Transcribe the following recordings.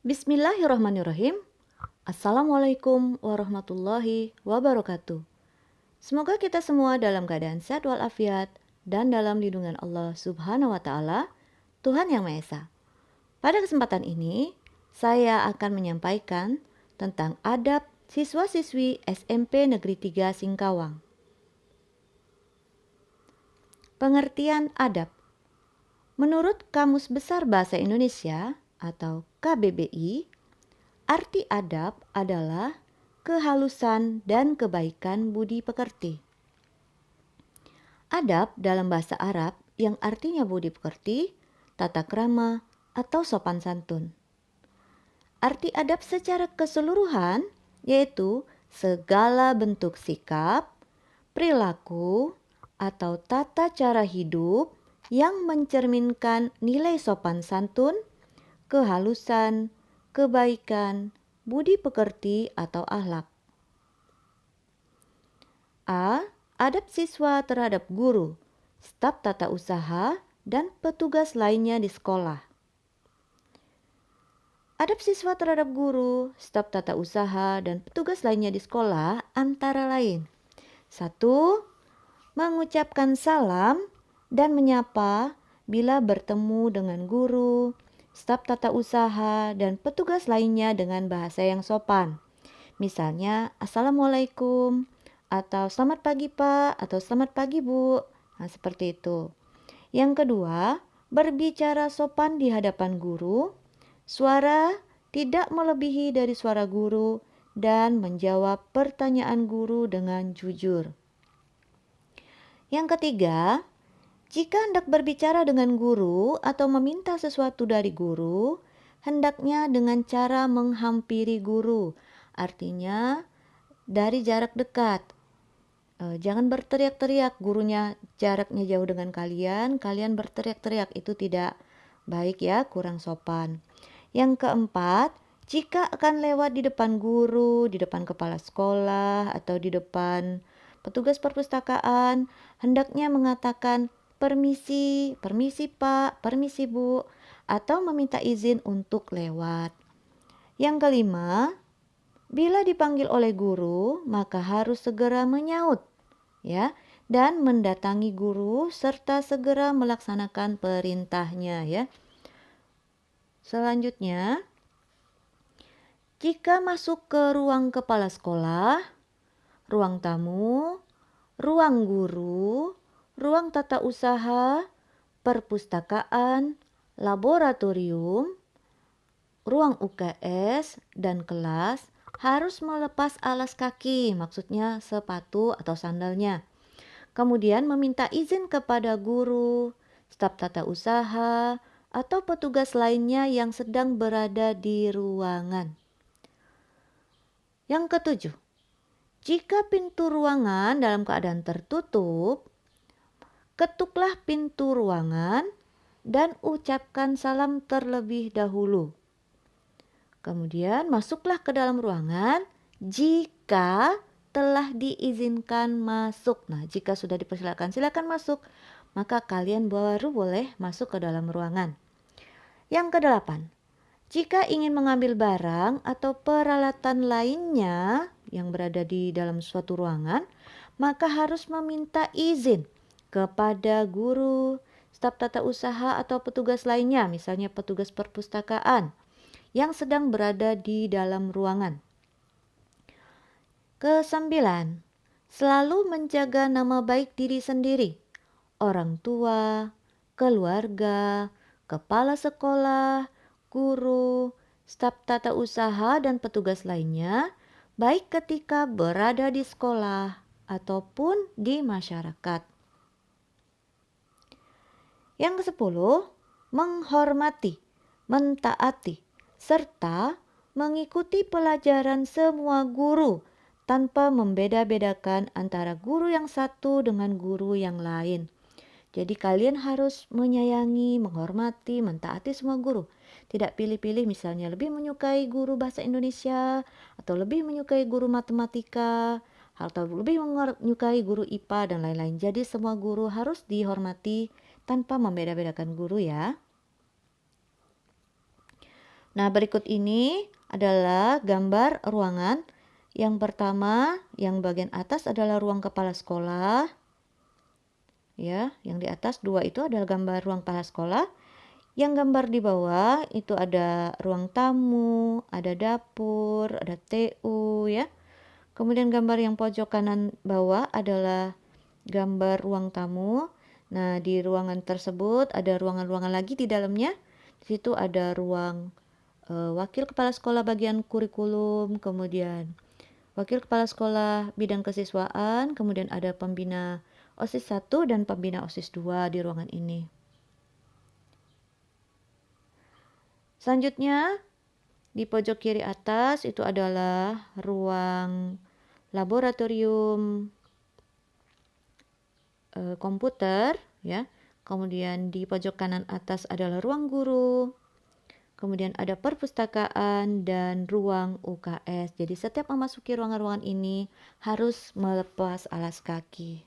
Bismillahirrahmanirrahim. Assalamualaikum warahmatullahi wabarakatuh. Semoga kita semua dalam keadaan sehat walafiat dan dalam lindungan Allah Subhanahu wa taala, Tuhan Yang Maha Esa. Pada kesempatan ini, saya akan menyampaikan tentang adab siswa-siswi SMP Negeri 3 Singkawang. Pengertian adab. Menurut Kamus Besar Bahasa Indonesia atau KBBI, arti adab adalah kehalusan dan kebaikan budi pekerti. Adab dalam bahasa Arab yang artinya budi pekerti, tata krama, atau sopan santun. Arti adab secara keseluruhan yaitu segala bentuk sikap, perilaku, atau tata cara hidup yang mencerminkan nilai sopan santun, kehalusan, kebaikan, budi pekerti atau akhlak. A. Adab siswa terhadap guru, staf tata usaha, dan petugas lainnya di sekolah. Adab siswa terhadap guru, staf tata usaha, dan petugas lainnya di sekolah antara lain: 1. Mengucapkan salam dan menyapa bila bertemu dengan guru, staf tata usaha, dan petugas lainnya dengan bahasa yang sopan. Misalnya, Assalamualaikum, atau selamat pagi Pak, atau selamat pagi Bu. Nah, seperti itu. Yang kedua, berbicara sopan di hadapan guru, suara tidak melebihi dari suara guru, dan menjawab pertanyaan guru dengan jujur. Yang ketiga, jika hendak berbicara dengan guru atau meminta sesuatu dari guru, hendaknya dengan cara menghampiri guru, artinya dari jarak dekat. Jangan berteriak-teriak, gurunya jaraknya jauh dengan kalian berteriak-teriak, itu tidak baik ya, kurang sopan. Yang keempat, jika akan lewat di depan guru, di depan kepala sekolah, atau di depan petugas perpustakaan, hendaknya mengatakan permisi, permisi Pak, permisi Bu, atau meminta izin untuk lewat. Yang kelima, bila dipanggil oleh guru, maka harus segera menyaut, ya, dan mendatangi guru serta segera melaksanakan perintahnya, ya. Selanjutnya, jika masuk ke ruang kepala sekolah, ruang tamu, ruang guru, ruang tata usaha, perpustakaan, laboratorium, ruang UKS, dan kelas harus melepas alas kaki, maksudnya sepatu atau sandalnya. Kemudian meminta izin kepada guru, staf tata usaha, atau petugas lainnya yang sedang berada di ruangan. Yang ketujuh, jika pintu ruangan dalam keadaan tertutup, ketuklah pintu ruangan dan ucapkan salam terlebih dahulu. Kemudian masuklah ke dalam ruangan jika telah diizinkan masuk. Nah, jika sudah dipersilakan silakan masuk, maka kalian baru boleh masuk ke dalam ruangan. Yang kedelapan, jika ingin mengambil barang atau peralatan lainnya yang berada di dalam suatu ruangan, maka harus meminta izin kepada guru, staf tata usaha, atau petugas lainnya, misalnya petugas perpustakaan yang sedang berada di dalam ruangan. Kesembilan, selalu menjaga nama baik diri sendiri, orang tua, keluarga, kepala sekolah, guru, staf tata usaha, dan petugas lainnya, baik ketika berada di sekolah ataupun di masyarakat. Yang kesepuluh, menghormati, mentaati, serta mengikuti pelajaran semua guru tanpa membeda-bedakan antara guru yang satu dengan guru yang lain. Jadi kalian harus menyayangi, menghormati, mentaati semua guru. Tidak pilih-pilih, misalnya lebih menyukai guru bahasa Indonesia, atau lebih menyukai guru matematika, atau lebih menyukai guru IPA, dan lain-lain. Jadi semua guru harus dihormati tanpa membeda-bedakan guru ya. Nah, berikut ini adalah gambar ruangan. Yang pertama, yang bagian atas adalah ruang kepala sekolah. Ya, yang di atas 2 itu adalah gambar ruang kepala sekolah. Yang gambar di bawah itu ada ruang tamu, ada dapur, ada TU ya. Kemudian gambar yang pojok kanan bawah adalah gambar ruang tamu. Nah, di ruangan tersebut ada ruangan-ruangan lagi di dalamnya. Di situ ada ruang wakil kepala sekolah bagian kurikulum, kemudian wakil kepala sekolah bidang kesiswaan, kemudian ada pembina OSIS 1 dan pembina OSIS 2 di ruangan ini. Selanjutnya, di pojok kiri atas itu adalah ruang laboratorium komputer ya. Kemudian di pojok kanan atas adalah ruang guru. Kemudian ada perpustakaan dan ruang UKS. Jadi setiap memasuki ruangan-ruangan ini harus melepas alas kaki.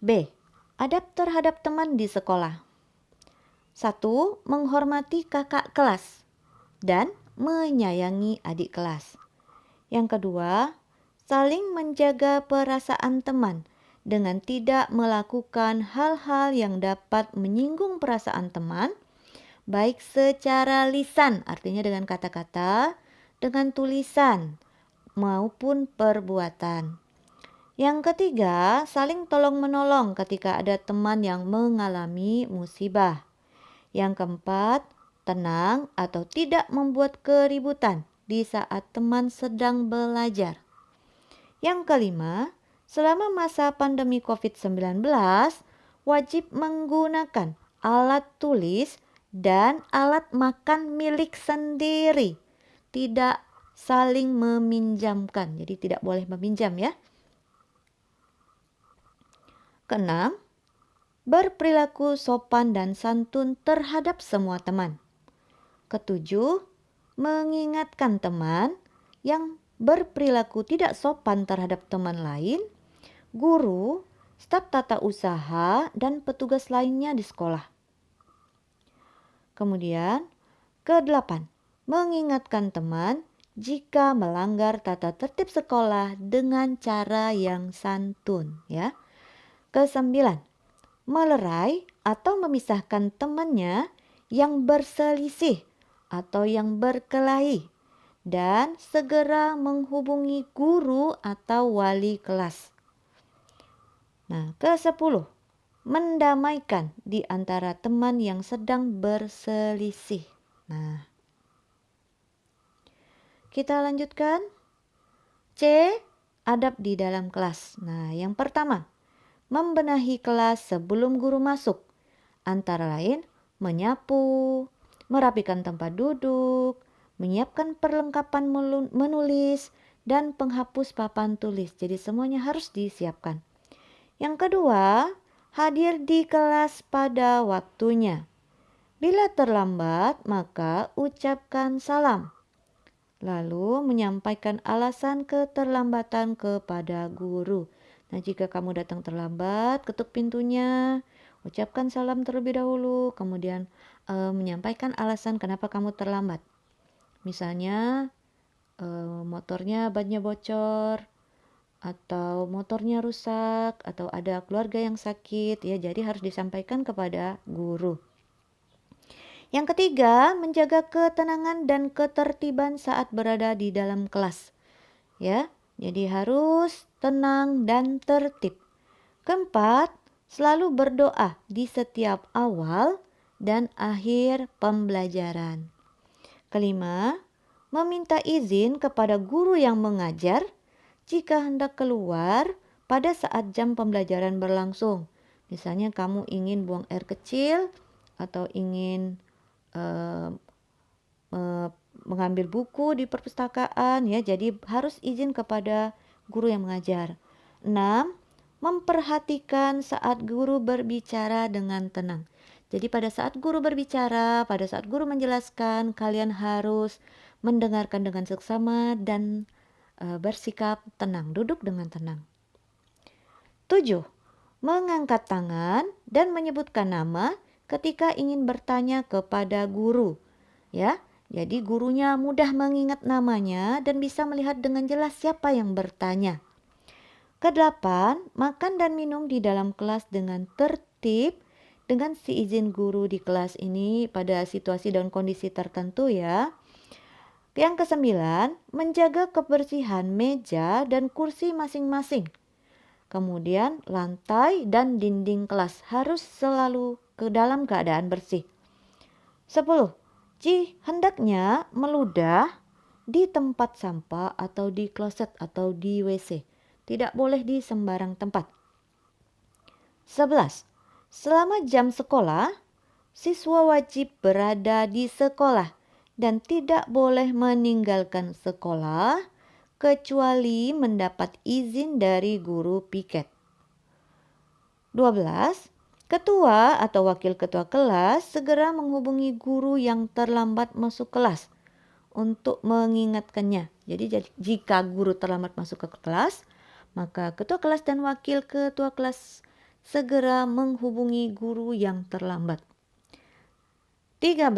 B. Adab terhadap teman di sekolah. 1. Menghormati kakak kelas dan menyayangi adik kelas. Yang kedua, saling menjaga perasaan teman dengan tidak melakukan hal-hal yang dapat menyinggung perasaan teman, baik secara lisan, artinya dengan kata-kata, dengan tulisan, maupun perbuatan. Yang ketiga, saling tolong-menolong ketika ada teman yang mengalami musibah. Yang keempat, tenang atau tidak membuat keributan di saat teman sedang belajar. Yang kelima, selama masa pandemi COVID-19, wajib menggunakan alat tulis dan alat makan milik sendiri. Tidak saling meminjamkan, jadi tidak boleh meminjam ya. Keenam, berperilaku sopan dan santun terhadap semua teman. Ketujuh, mengingatkan teman yang berperilaku tidak sopan terhadap teman lain, guru, staf tata usaha, dan petugas lainnya di sekolah. Kemudian, kedelapan, mengingatkan teman jika melanggar tata tertib sekolah dengan cara yang santun ya. Kesembilan, melerai atau memisahkan temannya yang berselisih atau yang berkelahi dan segera menghubungi guru atau wali kelas. Nah, ke-10, mendamaikan di antara teman yang sedang berselisih. Nah, kita lanjutkan. C. Adab di dalam kelas. Nah, yang pertama, membenahi kelas sebelum guru masuk. Antara lain, menyapu, merapikan tempat duduk, menyiapkan perlengkapan menulis, dan penghapus papan tulis. Jadi semuanya harus disiapkan. Yang kedua, hadir di kelas pada waktunya. Bila terlambat, maka ucapkan salam. Lalu menyampaikan alasan keterlambatan kepada guru. Nah, jika kamu datang terlambat, ketuk pintunya, ucapkan salam terlebih dahulu, kemudian menyampaikan alasan kenapa kamu terlambat. Misalnya, motornya bannya bocor, atau motornya rusak, atau ada keluarga yang sakit, ya, jadi harus disampaikan kepada guru. Yang ketiga, menjaga ketenangan dan ketertiban saat berada di dalam kelas. Ya, jadi harus tenang dan tertib. Keempat, selalu berdoa di setiap awal dan akhir pembelajaran. Kelima, meminta izin kepada guru yang mengajar jika hendak keluar pada saat jam pembelajaran berlangsung. Misalnya kamu ingin buang air kecil atau ingin mengambil buku di perpustakaan ya, jadi harus izin kepada guru yang mengajar. 6. Memperhatikan saat guru berbicara dengan tenang. Jadi pada saat guru berbicara, pada saat guru menjelaskan, kalian harus mendengarkan dengan seksama dan bersikap tenang, duduk dengan tenang. 7. Mengangkat tangan dan menyebutkan nama ketika ingin bertanya kepada guru. ya. Jadi gurunya mudah mengingat namanya dan bisa melihat dengan jelas siapa yang bertanya. Kedelapan, makan dan minum di dalam kelas dengan tertib dengan seizin guru di kelas ini pada situasi dan kondisi tertentu ya. Yang kesembilan, menjaga kebersihan meja dan kursi masing-masing. Kemudian lantai dan dinding kelas harus selalu ke dalam keadaan bersih. 10. Hendaknya meludah di tempat sampah atau di kloset atau di WC. Tidak boleh di sembarang tempat. 11. Selama jam sekolah, siswa wajib berada di sekolah dan tidak boleh meninggalkan sekolah kecuali mendapat izin dari guru piket. 12. Ketua atau wakil ketua kelas segera menghubungi guru yang terlambat masuk kelas untuk mengingatkannya. Jadi jika guru terlambat masuk ke kelas, maka ketua kelas dan wakil ketua kelas segera menghubungi guru yang terlambat. 13.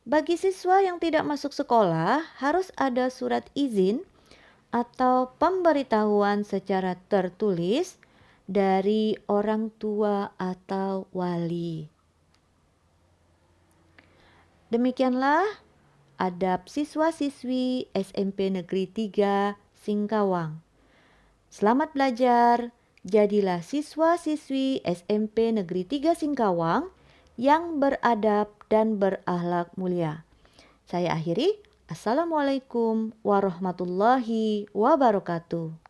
Bagi siswa yang tidak masuk sekolah harus ada surat izin atau pemberitahuan secara tertulis dari orang tua atau wali. Demikianlah adab siswa-siswi SMP Negeri 3 Singkawang. Selamat belajar, jadilah siswa-siswi SMP Negeri 3 Singkawang yang beradab dan berakhlak mulia. Saya akhiri. Assalamualaikum warahmatullahi wabarakatuh.